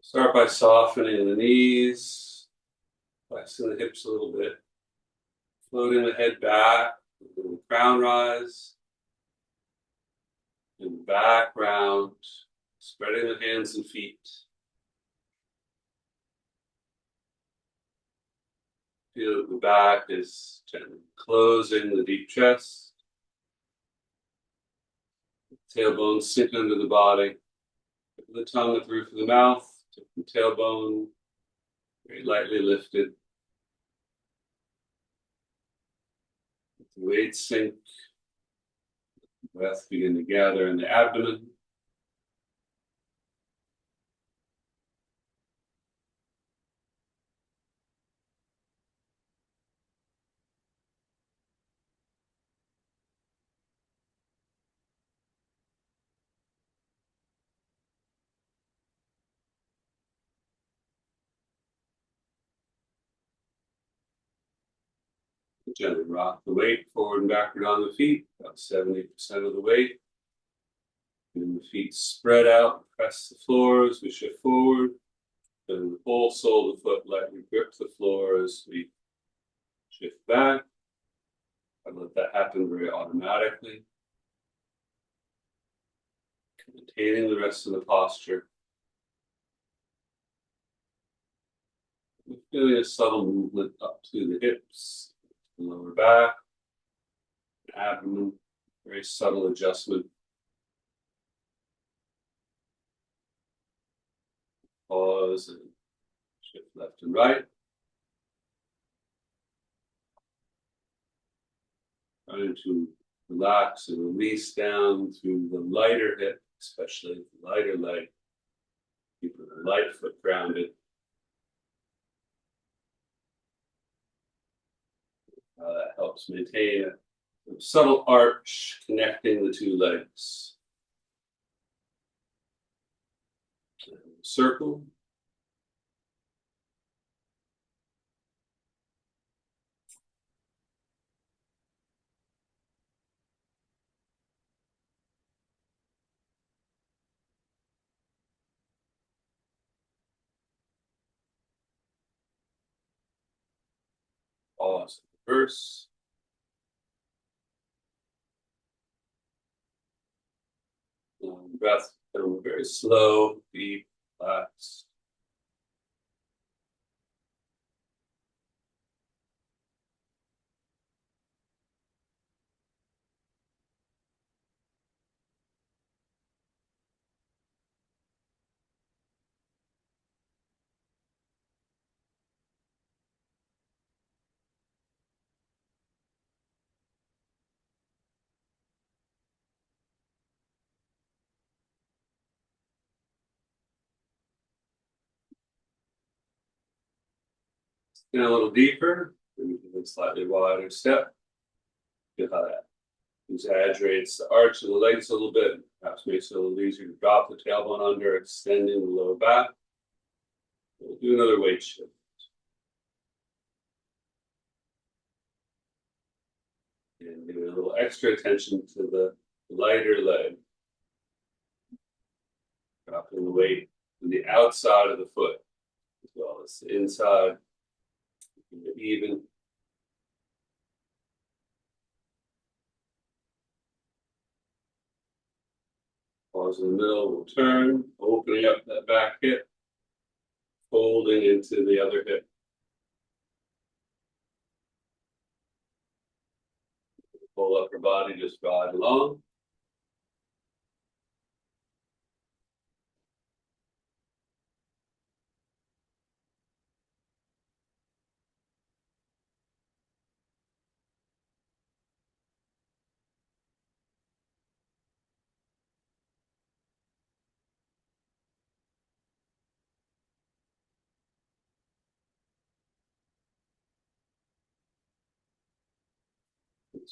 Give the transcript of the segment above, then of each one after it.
Start by softening the knees, flexing the hips a little bit, floating the head back, a little crown rise, and back round, spreading the hands and feet. Feel that the back is gently closing the deep chest, tailbone sink under the body, the tongue at the roof of the mouth, the tailbone very lightly lifted. Let the weight sink, breath begin to gather in the abdomen. Gently rock the weight forward and backward on the feet, about 70% of the weight. And the feet spread out, press the floor as we shift forward. And the whole sole of the foot lightly grip the floor as we shift back. I let that happen very automatically. Maintaining the rest of the posture. Feeling a subtle movement up to the hips, the lower back, abdomen, very subtle adjustment. Pause and shift left and right. Trying to relax and release down through the lighter hip, especially the lighter leg. Keeping the light foot grounded. That helps maintain a subtle arch connecting the two legs. Circle. Pause. Reverse. Breath very slow, deep, relaxed. And a little deeper, maybe a slightly wider step. Feel how that exaggerates the arch of the legs a little bit, perhaps makes it a little easier to drop the tailbone under, extending the lower back. We'll do another weight shift. And give a little extra attention to the lighter leg. Dropping the weight to the outside of the foot, as well as the inside. Keep it even. Pause in the middle, we'll turn, opening up that back hip, folding into the other hip. Pull up your body, just ride along.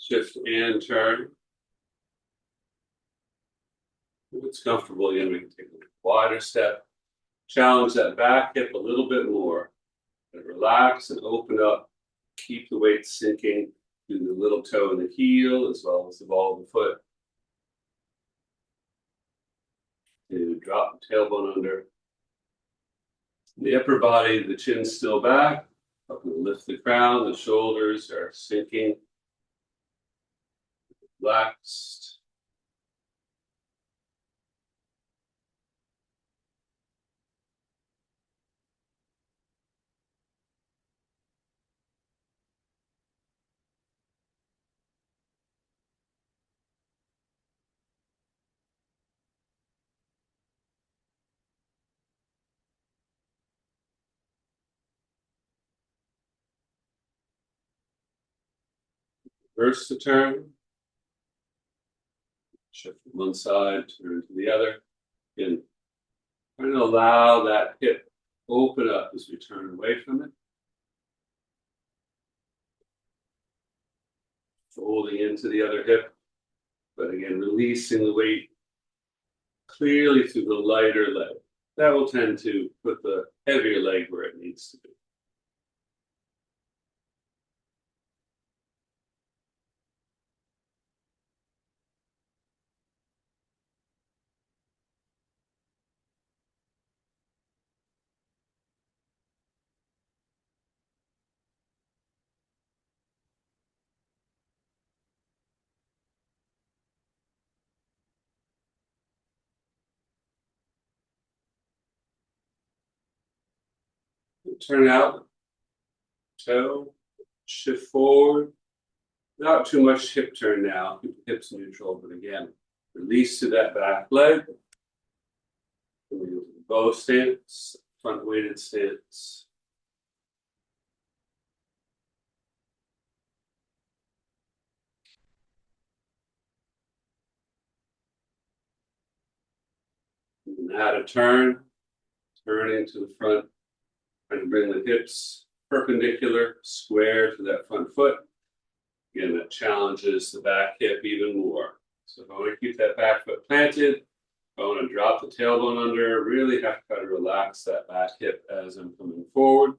Shift and turn. If it's comfortable, again, we can take a wider step. Challenge that back hip a little bit more. And relax and open up. Keep the weight sinking through the little toe and the heel, as well as the ball of the foot. To drop the tailbone under. The upper body, the chin's still back. Up and lift the crown, the shoulders are sinking, relaxed. Reverse the turn. Shift from one side, turn to the other. Again, trying to allow that hip open up as we turn away from it. Folding into the other hip, but again, releasing the weight clearly through the lighter leg. That will tend to put the heavier leg where it needs to be. Turn out, toe, shift forward. Not too much hip turn now. Keep the hips neutral, but again, release to that back leg. Bow stance, front weighted stance. And add a turn, turning to the front, trying to bring the hips perpendicular, square to that front foot. Again, that challenges the back hip even more. So if I want to keep that back foot planted, if I want to drop the tailbone under, really have to try to relax that back hip as I'm coming forward.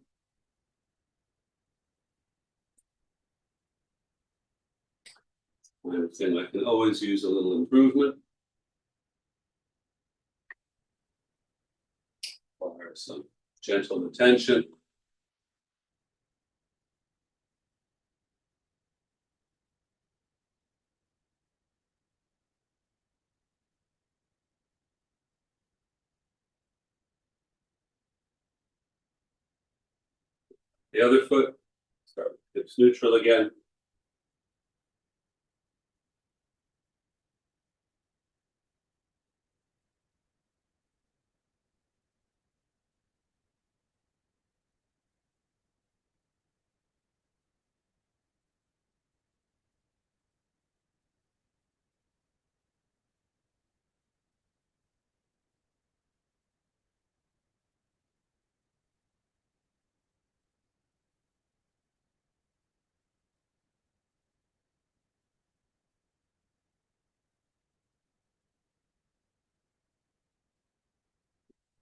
Kind of thing I can always use a little improvement. Require some gentle attention. The other foot, start with hips neutral again.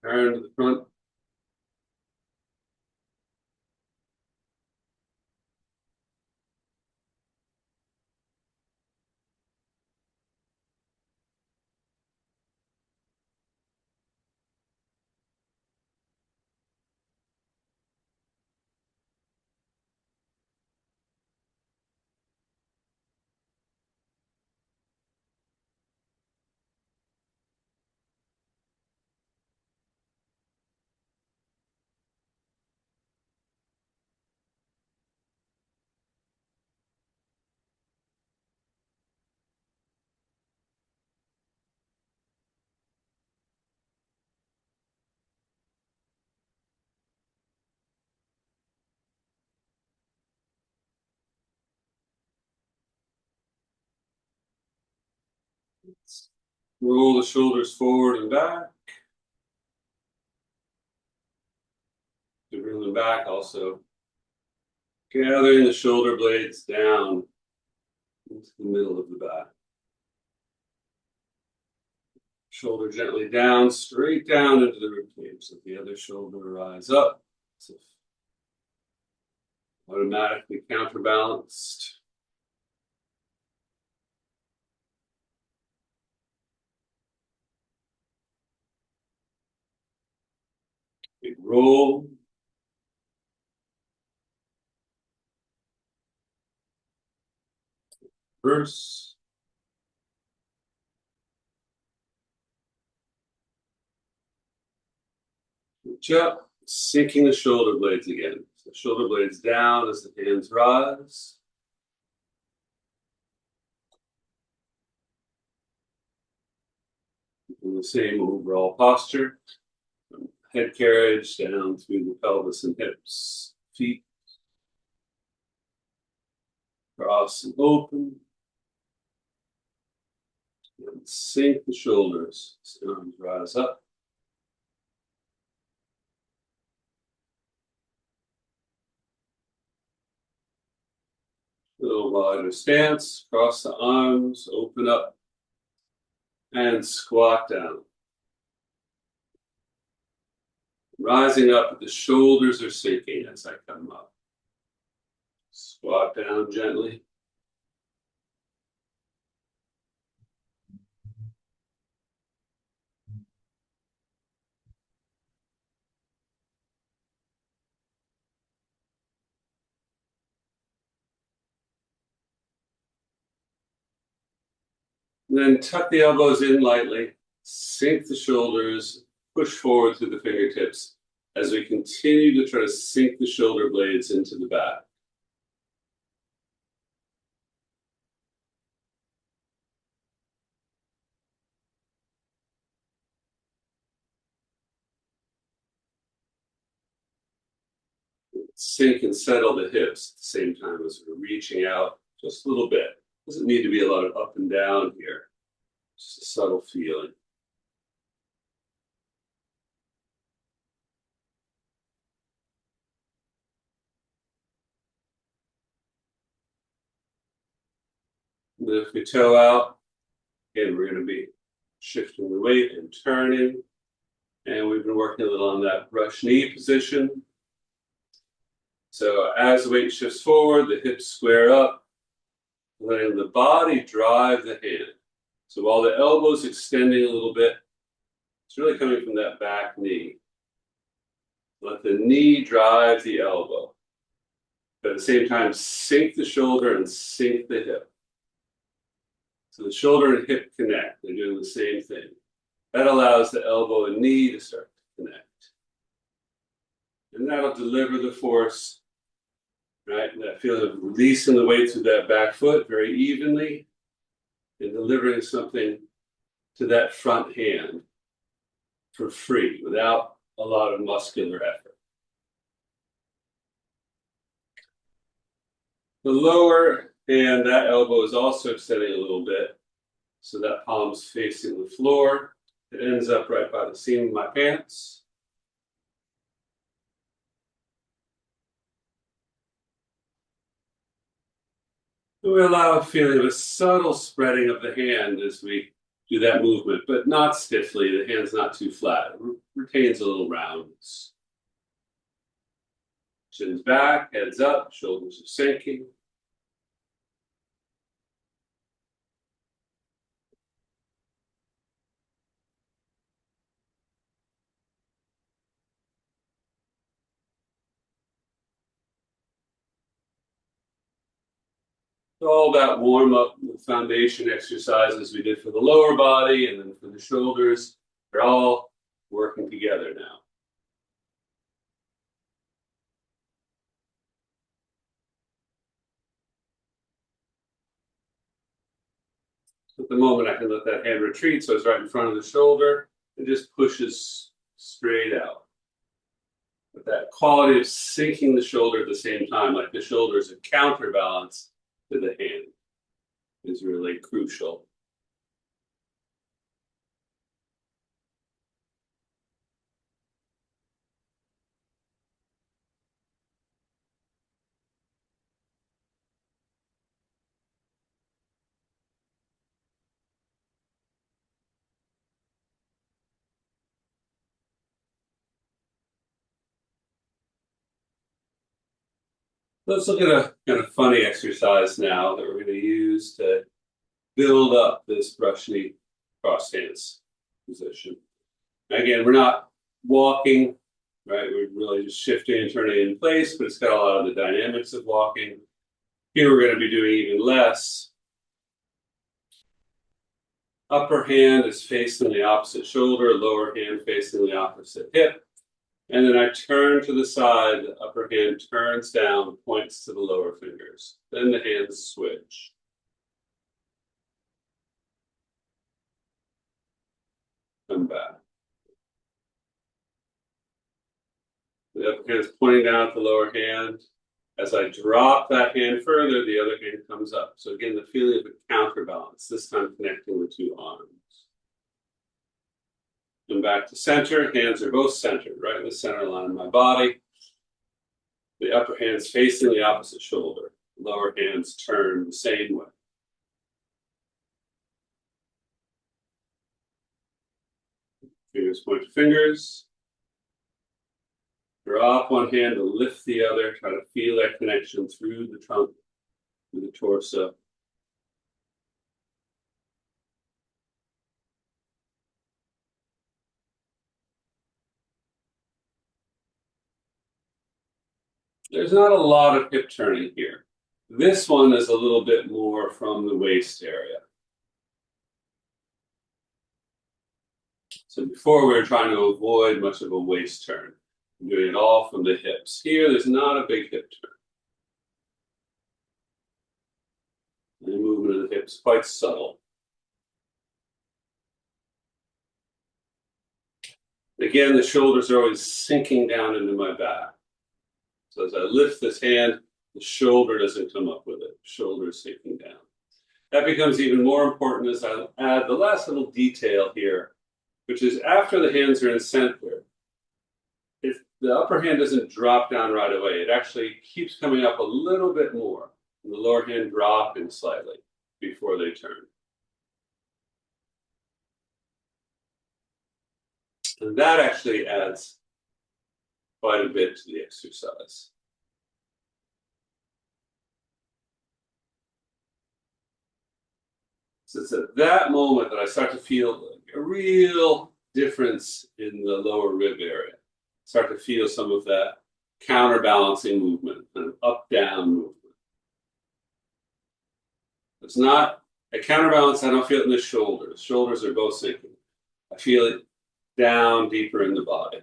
Turn to the front. Roll the shoulders forward and back. To bring them back, also gathering the shoulder blades down into the middle of the back. Shoulder gently down, straight down into the ribcage. Let the other shoulder rise up. So automatically counterbalanced. Big roll. Reverse. Reach up, sinking the shoulder blades again. So shoulder blades down as the hands rise. In the same overall posture. Head carriage down through the pelvis and hips. Feet cross and open. And sink the shoulders. Arms rise up. A little wider stance. Cross the arms. Open up. And squat down. Rising up, the shoulders are sinking as I come up. Squat down gently. And then tuck the elbows in lightly. Sink the shoulders. Push forward through the fingertips as we continue to try to sink the shoulder blades into the back. Sink and settle the hips at the same time as we're reaching out just a little bit. Doesn't need to be a lot of up and down here. Just a subtle feeling. And then if we toe out, again, we're going to be shifting the weight and turning. And we've been working a little on that brush knee position. So as the weight shifts forward, the hips square up, letting the body drive the hand. So while the elbow's extending a little bit, it's really coming from that back knee. Let the knee drive the elbow. But at the same time, sink the shoulder and sink the hip. So the shoulder and hip connect. They're doing the same thing. That allows the elbow and knee to start to connect. And that'll deliver the force, right? And that feeling of releasing the weight through that back foot very evenly and delivering something to that front hand for free without a lot of muscular effort. The lower hand, that elbow is also extending a little bit. So that palm's facing the floor. It ends up right by the seam of my pants. We allow a feeling of a subtle spreading of the hand as we do that movement, but not stiffly. The hand's not too flat. It retains a little roundness. Chin's back, head's up, shoulders are sinking. It's all about warm up the foundation exercises we did for the lower body and then for the shoulders. They're all working together now. At the moment, I can let that hand retreat so it's right in front of the shoulder. It just pushes straight out. But that quality of sinking the shoulder at the same time, like the shoulder is a counterbalance to the hand, is really crucial. Let's look at a kind of funny exercise now that we're going to use to build up this brush knee cross stance position. Again, we're not walking right? We're really just shifting and turning in place, but it's got a lot of the dynamics of walking. Here we're going to be doing even less. Upper hand is facing the opposite shoulder, lower hand facing the opposite hip. And then I turn to the side, the upper hand turns down, points to the lower fingers. Then the hands switch. Come back. The upper hand is pointing down at the lower hand. As I drop that hand further, the other hand comes up. So again, the feeling of a counterbalance, this time connecting the two arms. Come back to center, hands are both centered, right in the center line of my body. The upper hand's facing the opposite shoulder. The lower hand's turned the same way. Fingers point to fingers. Drop one hand to lift the other. Try to feel that connection through the trunk, through the torso. There's not a lot of hip turning here. This one is a little bit more from the waist area. So before we were trying to avoid much of a waist turn. I'm doing it all from the hips. Here, there's not a big hip turn. The movement of the hips quite subtle. Again, the shoulders are always sinking down into my back. So as I lift this hand, the shoulder doesn't come up with it. Shoulder is sinking down. That becomes even more important as I add the last little detail here, which is after the hands are in center, if the upper hand doesn't drop down right away, it actually keeps coming up a little bit more, and the lower hand dropping slightly before they turn. And that actually adds quite a bit to the exercise. So it's at that moment that I start to feel a real difference in the lower rib area. Start to feel some of that counterbalancing movement, an up-down movement. It's not a counterbalance, I don't feel it in the shoulders. Shoulders are both sinking. I feel it down deeper in the body.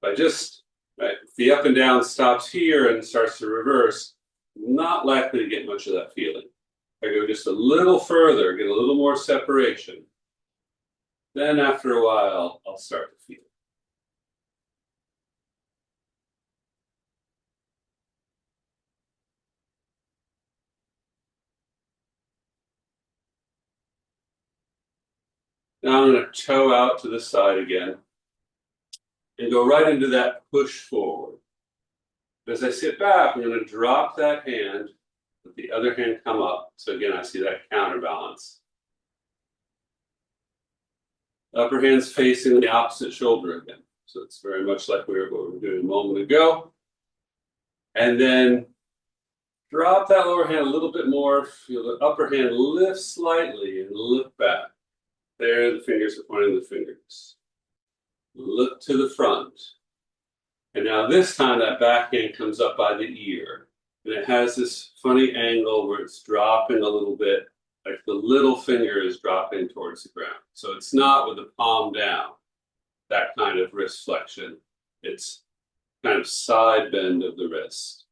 If I just, right, if the up and down stops here and starts to reverse, I'm not likely to get much of that feeling. If I go just a little further, get a little more separation, then after a while, I'll start to feel it. Now I'm going to toe out to the side again and go right into that push forward. As I sit back, I'm going to drop that hand, let the other hand come up. So again, I see that counterbalance. Upper hand's facing the opposite shoulder again. So it's very much like what we were doing a moment ago. And then drop that lower hand a little bit more. Feel the upper hand lift slightly and look back. There, the fingers are pointing the fingers. Look to the front. And now this time that back hand comes up by the ear. And it has this funny angle where it's dropping a little bit, like the little finger is dropping towards the ground. So it's not with the palm down, that kind of wrist flexion. It's kind of side bend of the wrist.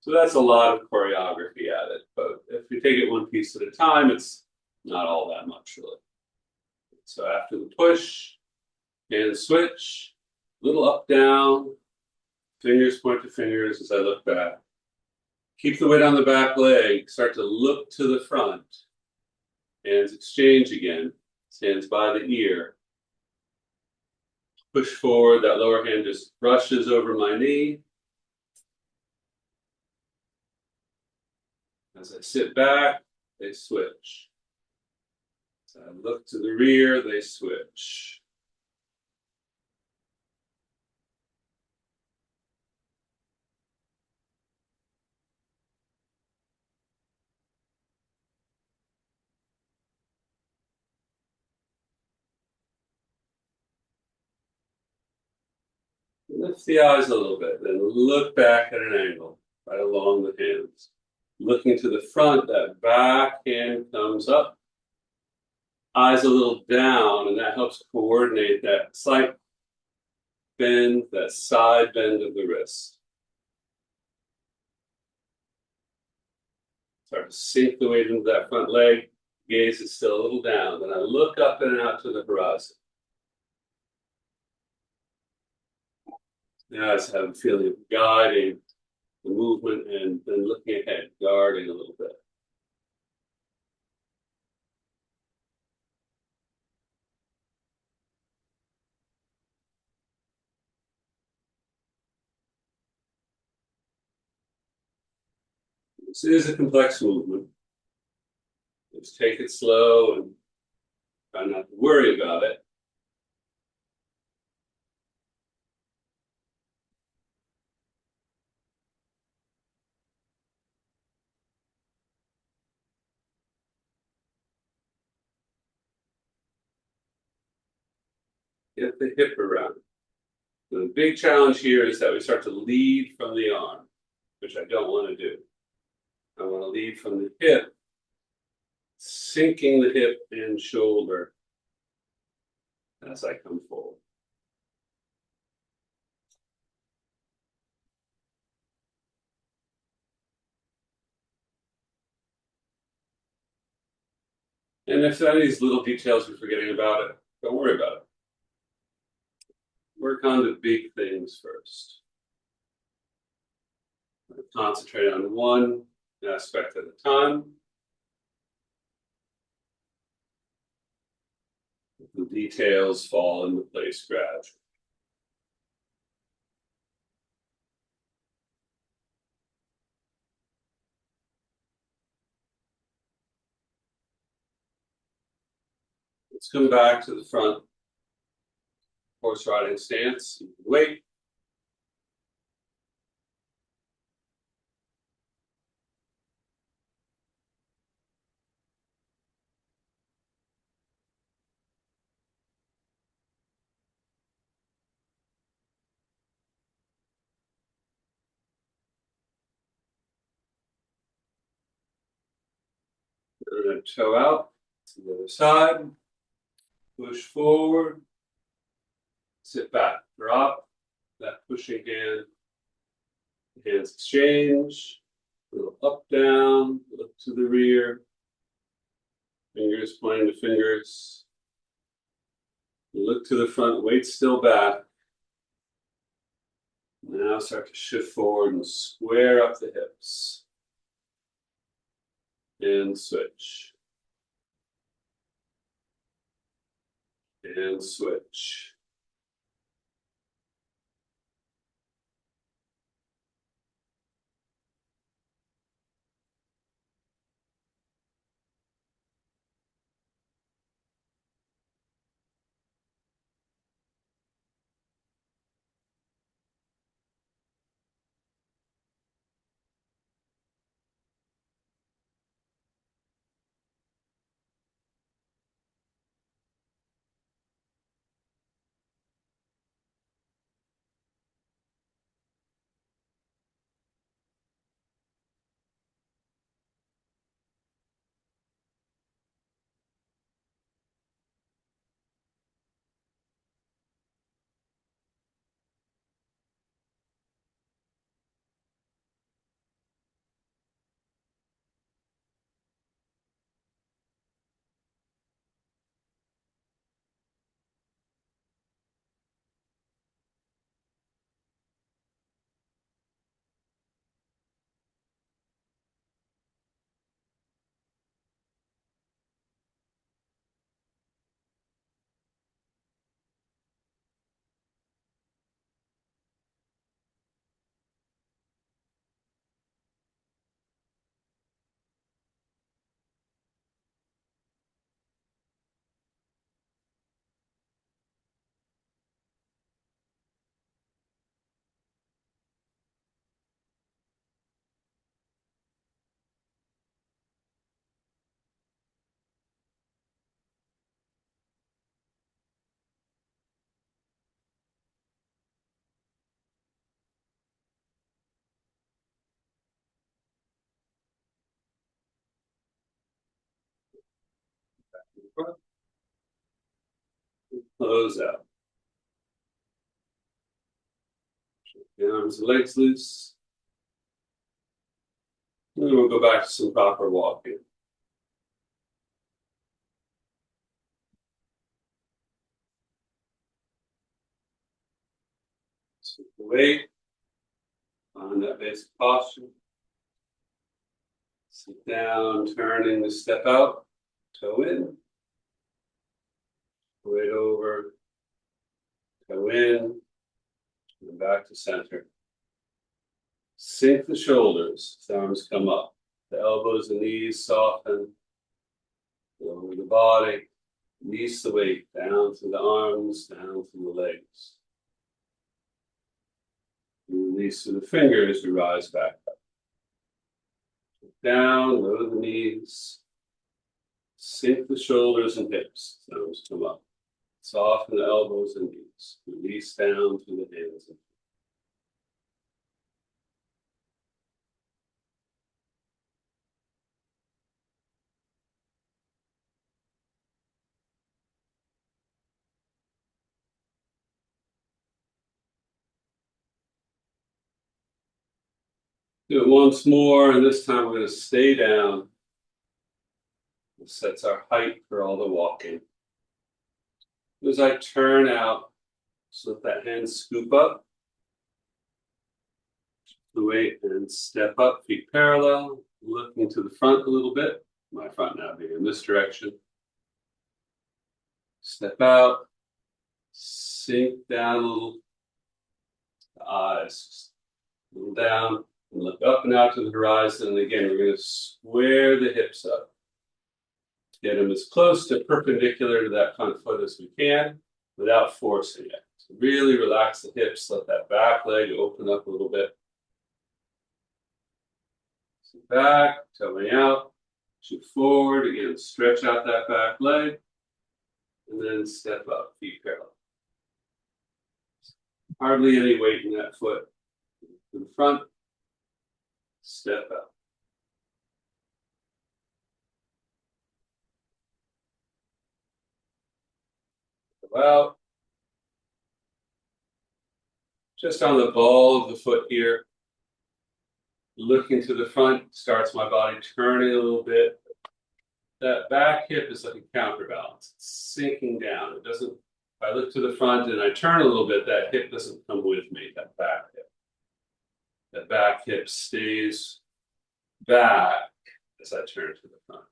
So that's a lot of choreography at it. But if we take it one piece at a time, it's not all that much really. So after the push, hand switch, little up, down, fingers point to fingers as I look back. Keep the weight on the back leg, start to look to the front. Hands exchange again, hands by the ear. Push forward, that lower hand just brushes over my knee. As I sit back, they switch. As I look to the rear, they switch. Lift the eyes a little bit, then look back at an angle, right along the hands. Looking to the front, that back hand comes up, eyes a little down, and that helps coordinate that slight bend, that side bend of the wrist. Start to sink the weight into that front leg. Gaze is still a little down. Then I look up and out to the horizon. Now I just have a feeling of guiding the movement and then looking ahead, guarding a little bit. This is a complex movement. Just take it slow and try not to worry about it. Get the hip around. The big challenge here is that we start to lead from the arm, which I don't want to do. I want to lead from the hip, sinking the hip and shoulder as I come forward. And if any of these little details you're forgetting about it, don't worry about it. Work on the big things first. Concentrate on one aspect at a time. The details fall into place gradually. Let's come back to the front horse riding stance. You can wait. We're going to toe out to the other side. Push forward. Sit back. Drop that pushing hand. Hands exchange. A little up, down. Look to the rear. Fingers pointing to fingers. Look to the front. Weight still back. Now start to shift forward and square up the hips. And switch. And switch. front. Close out. The arms and legs loose. And then we'll go back to some proper walking. So the weight on that basic posture. Sit down, turning to step out, toe in, weight over, toe in, and back to center. Sink the shoulders as the arms come up. The elbows and knees soften. Lower the body. Release the weight down to the arms, down to the legs. You release through the fingers, you rise back up. Down, lower the knees. Sink the shoulders and hips. Arms come up. Soften the elbows and knees. Release down to the hands and feet. Do it once more, and this time we're going to stay down. This sets our height for all the walking. As I turn out, so let that hand scoop up. The weight and step up, feet parallel, looking to the front a little bit. My front now being in this direction. Step out, sink down a little. The eyes a little down, and look up and out to the horizon. And again, we're going to square the hips up. Get them as close to perpendicular to that front foot as we can without forcing it. So really relax the hips, let that back leg open up a little bit. Sit back, toeing out, shoot forward, again, stretch out that back leg, and then step up, feet parallel. Hardly any weight in that foot. In front, step up. Go out. Just on the ball of the foot here. Looking to the front, starts my body turning a little bit. That back hip is like a counterbalance. It's sinking down. It doesn't, if I look to the front and I turn a little bit, that hip doesn't come with me, that back hip. That back hip stays back as I turn to the front.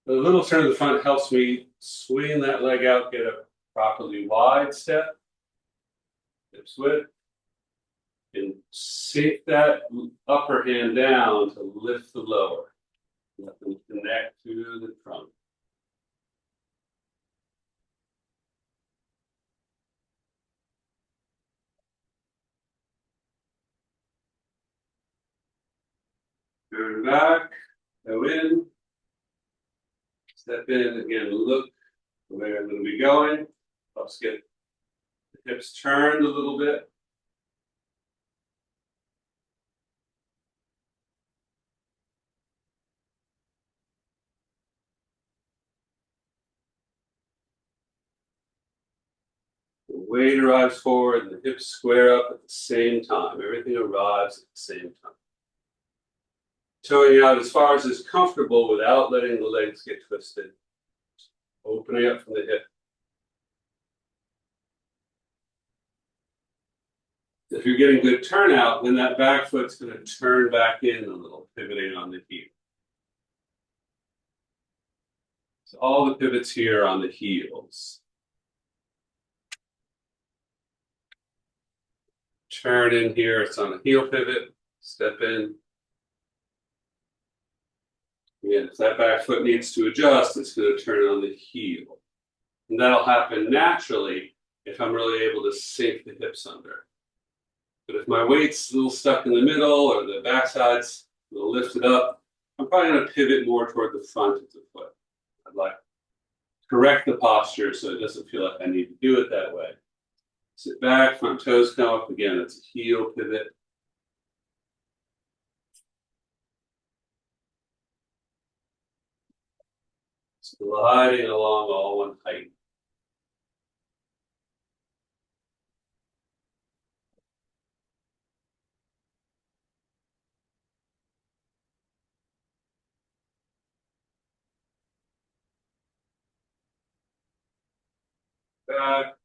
The little turn to the front helps me swing that leg out, get a properly wide step. Hips width. And sink that upper hand down to lift the lower. Let them connect to the trunk. Turn back, go in, step in, again, look where I'm going to be going. Helps get the hips turned a little bit. The weight arrives forward and the hips square up at the same time. Everything arrives at the same time. Toeing out as far as is comfortable without letting the legs get twisted. Opening up from the hip. If you're getting good turnout, then that back foot's going to turn back in a little, pivoting on the heel. So all the pivots here are on the heels. Turn in here, it's on a heel pivot, step in. Again, if that back foot needs to adjust, it's going to turn on the heel. And that'll happen naturally if I'm really able to sink the hips under. But if my weight's a little stuck in the middle or the backside's a little lifted up, I'm probably going to pivot more toward the front of the foot. I'd like to correct the posture so it doesn't feel like I need to do it that way. Sit back, front toes come up. Again, it's a heel pivot. gliding along all one height. Back.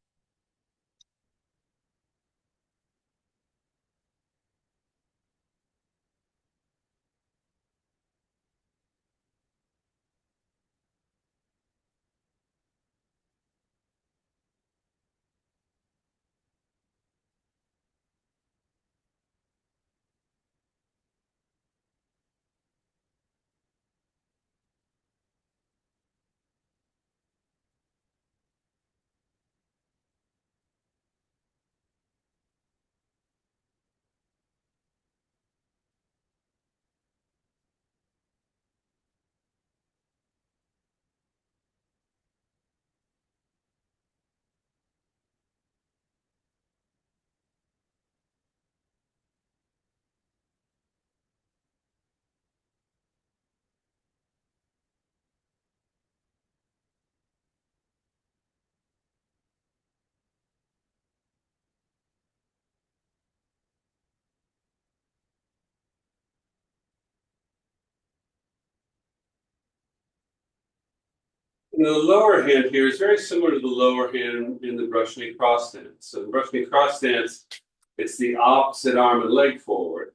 And the lower hand here is very similar to the lower hand in the brush knee cross stance. So the brush knee cross stance, it's the opposite arm and leg forward.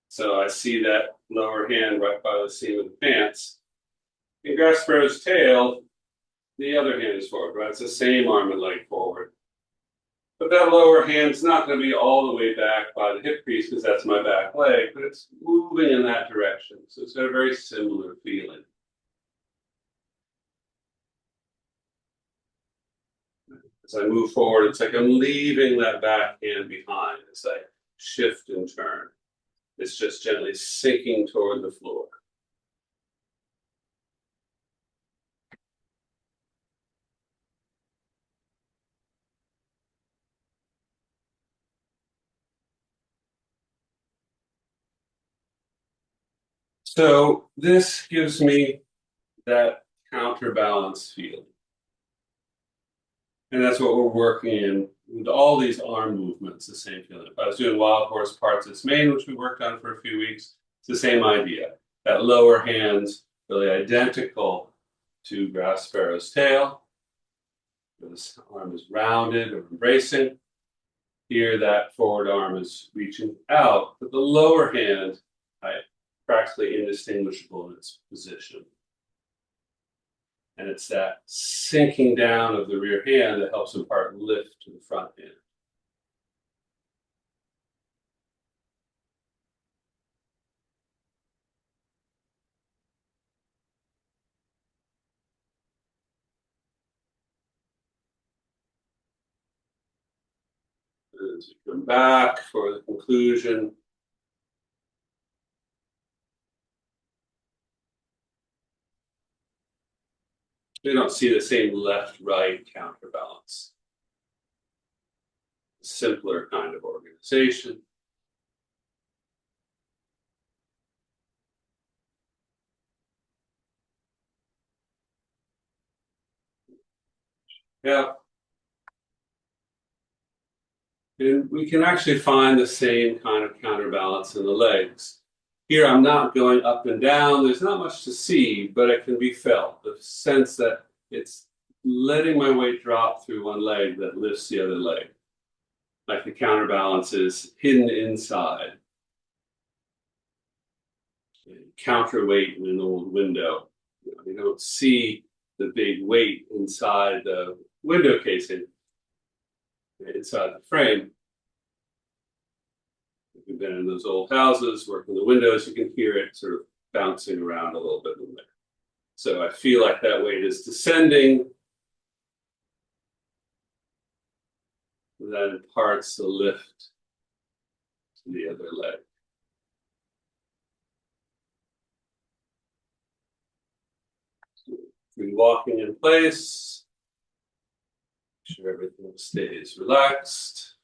So I see that lower hand right by the seam of the pants. In grass sparrow's tail, the other hand is forward, right? It's the same arm and leg forward. But that lower hand's not going to be all the way back by the hip crease because that's my back leg, but it's moving in that direction. So it's got a very similar feeling. As I move forward, it's like I'm leaving that back hand behind as I shift and turn. It's just gently sinking toward the floor. So this gives me that counterbalance feeling. And that's what we're working in with all these arm movements, the same feeling. If I was doing wild horse parts its main, which we worked on for a few weeks, it's the same idea. That lower hand's really identical to grass sparrow's tail. This arm is rounded or embracing. Here, that forward arm is reaching out, but the lower hand, practically indistinguishable in its position. And it's that sinking down of the rear hand that helps in part lift to the front hand. As you come back for the conclusion, we don't see the same left-right counterbalance. Simpler kind of organization. Yeah. And we can actually find the same kind of counterbalance in the legs. Here I'm not going up and down. There's not much to see, but it can be felt. The sense that it's letting my weight drop through one leg that lifts the other leg. Like the counterbalance is hidden inside. Counterweight in an old window. You don't see the big weight inside the window casing, inside the frame. If you've been in those old houses, working the windows, you can hear it sort of bouncing around a little bit in there. So I feel like that weight is descending. That imparts the lift to the other leg. Free walking in place. Make sure everything stays relaxed.